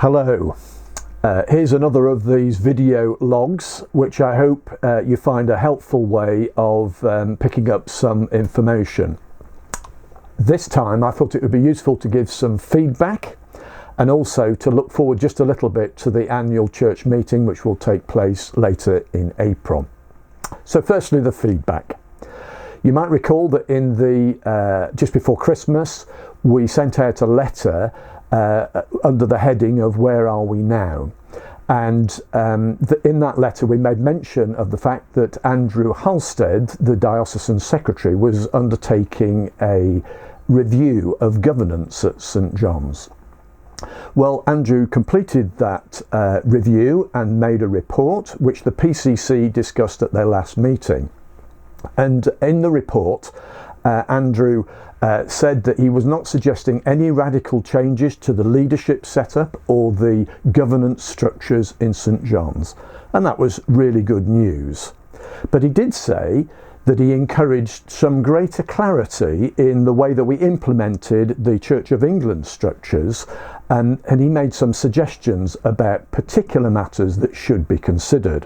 Hello, here's another of these video logs which I hope you find a helpful way of picking up some information. This time I thought it would be useful to give some feedback and also to look forward just a little bit to the annual church meeting which will take place later in April. So firstly, the feedback. You might recall that in the just before Christmas we sent out a letter under the heading of Where Are We Now? And in that letter we made mention of the fact that Andrew Halstead, the diocesan secretary, was undertaking a review of governance at St John's. Well, Andrew completed that review and made a report which the PCC discussed at their last meeting. And in the report, Andrew said that he was not suggesting any radical changes to the leadership setup or the governance structures in St John's, and that was really good news. But he did say that he encouraged some greater clarity in the way that we implemented the Church of England structures, and he made some suggestions about particular matters that should be considered.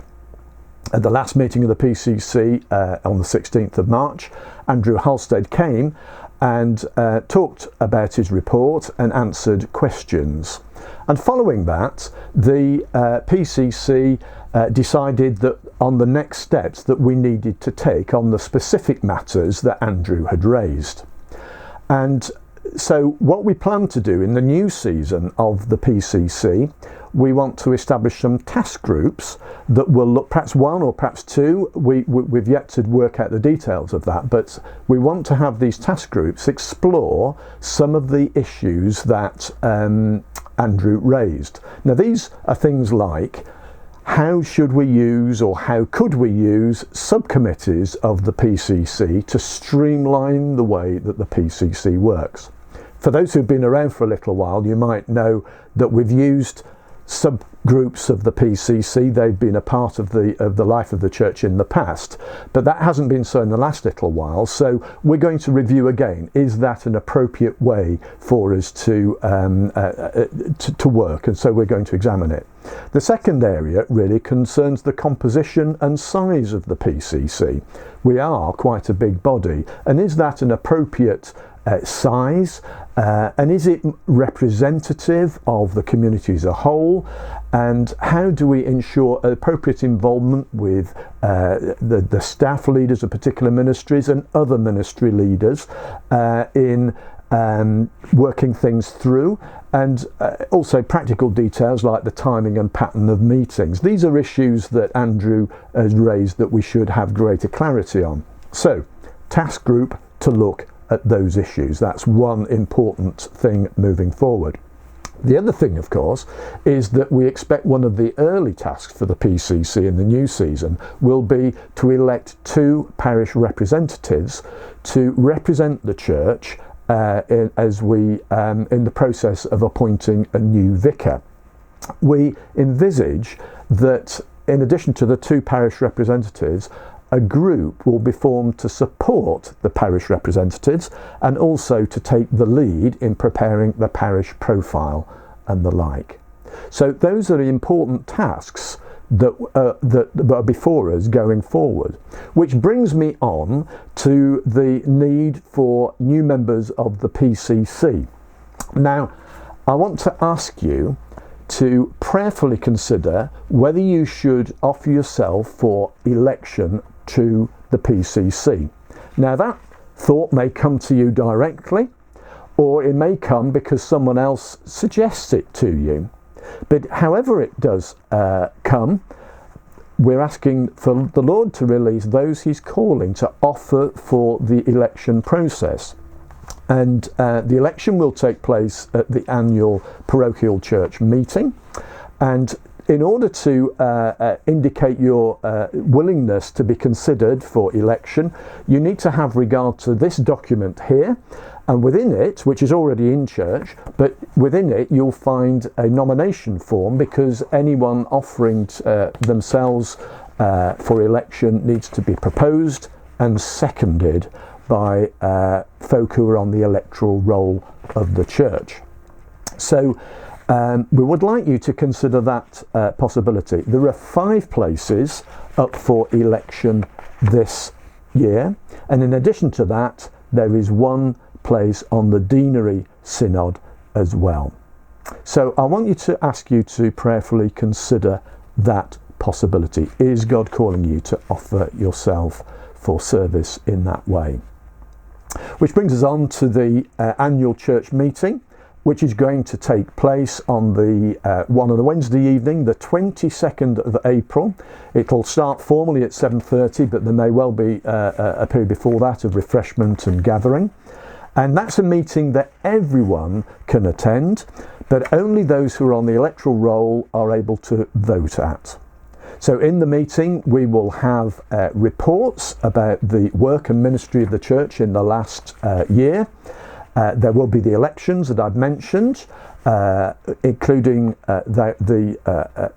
At the last meeting of the PCC on the 16th of March, Andrew Halstead came and talked about his report and answered questions. And following that, the PCC decided that on the next steps that we needed to take on the specific matters that Andrew had raised. And so what we plan to do in the new season of the PCC, we want to establish some task groups that will look, perhaps one or perhaps two, we've yet to work out the details of that, but we want to have these task groups explore some of the issues that Andrew raised. Now these are things like, how should we use or how could we use subcommittees of the PCC to streamline the way that the PCC works? For those who've been around for a little while, you might know that we've used subgroups of the PCC. They've been a part of the life of the church in the past, but that hasn't been so in the last little while. So we're going to review again, is that an appropriate way for us to work? And so we're going to examine it. The second area really concerns the composition and size of the PCC. We are quite a big body, and is that an appropriate size, and is it representative of the community as a whole, and how do we ensure appropriate involvement with the staff leaders of particular ministries and other ministry leaders in working things through, and also practical details like the timing and pattern of meetings. These are issues that Andrew has raised that we should have greater clarity on. So, task group to look at those issues. That's one important thing moving forward. The other thing, of course, is that we expect one of the early tasks for the PCC in the new season will be to elect 2 parish representatives to represent the church as we in the process of appointing a new vicar. We envisage that in addition to the 2 parish representatives, a group will be formed to support the parish representatives and also to take the lead in preparing the parish profile and the like. So those are the important tasks that are before us going forward, which brings me on to the need for new members of the PCC. Now, I want to ask you to prayerfully consider whether you should offer yourself for election to the PCC. Now that thought may come to you directly, or it may come because someone else suggests it to you. But however it does come, we're asking for the Lord to release those He's calling to offer for the election process. And the election will take place at the annual parochial church meeting. And in order to indicate your willingness to be considered for election, you need to have regard to this document here, and within it, which is already in church, but within it you'll find a nomination form, because anyone offering themselves for election needs to be proposed and seconded by folk who are on the electoral roll of the church. So We would like you to consider that possibility. There are 5 places up for election this year, and in addition to that, there is 1 place on the Deanery Synod as well. So I want to ask you to prayerfully consider that possibility. Is God calling you to offer yourself for service in that way? Which brings us on to the annual church meeting, which is going to take place on on a Wednesday evening, the 22nd of April. It'll start formally at 7:30, but there may well be a period before that of refreshment and gathering. And that's a meeting that everyone can attend, but only those who are on the electoral roll are able to vote at. So in the meeting, we will have reports about the work and ministry of the church in the last year. There will be the elections that I've mentioned, including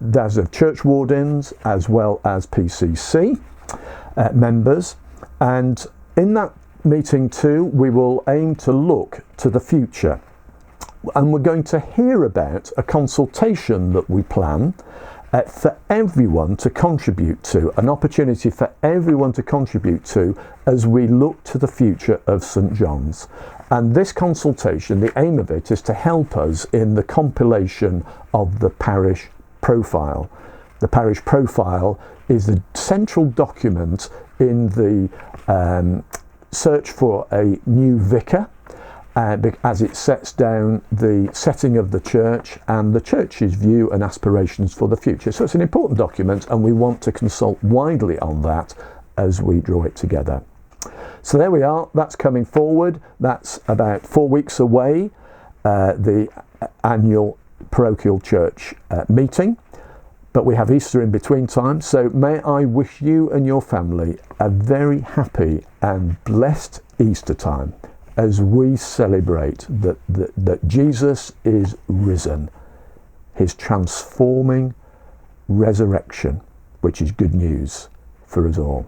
those of church wardens as well as PCC members. And in that meeting too, we will aim to look to the future. And we're going to hear about a consultation that we plan for everyone to contribute to, an opportunity for everyone to contribute to as we look to the future of St John's. And this consultation, the aim of it is to help us in the compilation of the parish profile. The parish profile is the central document in the search for a new vicar, as it sets down the setting of the church and the church's view and aspirations for the future. So it's an important document, and we want to consult widely on that as we draw it together. So there we are, that's coming forward. That's about 4 weeks away, the annual parochial church meeting. But we have Easter in between time, so may I wish you and your family a very happy and blessed Easter time as we celebrate that Jesus is risen, his transforming resurrection, which is good news for us all.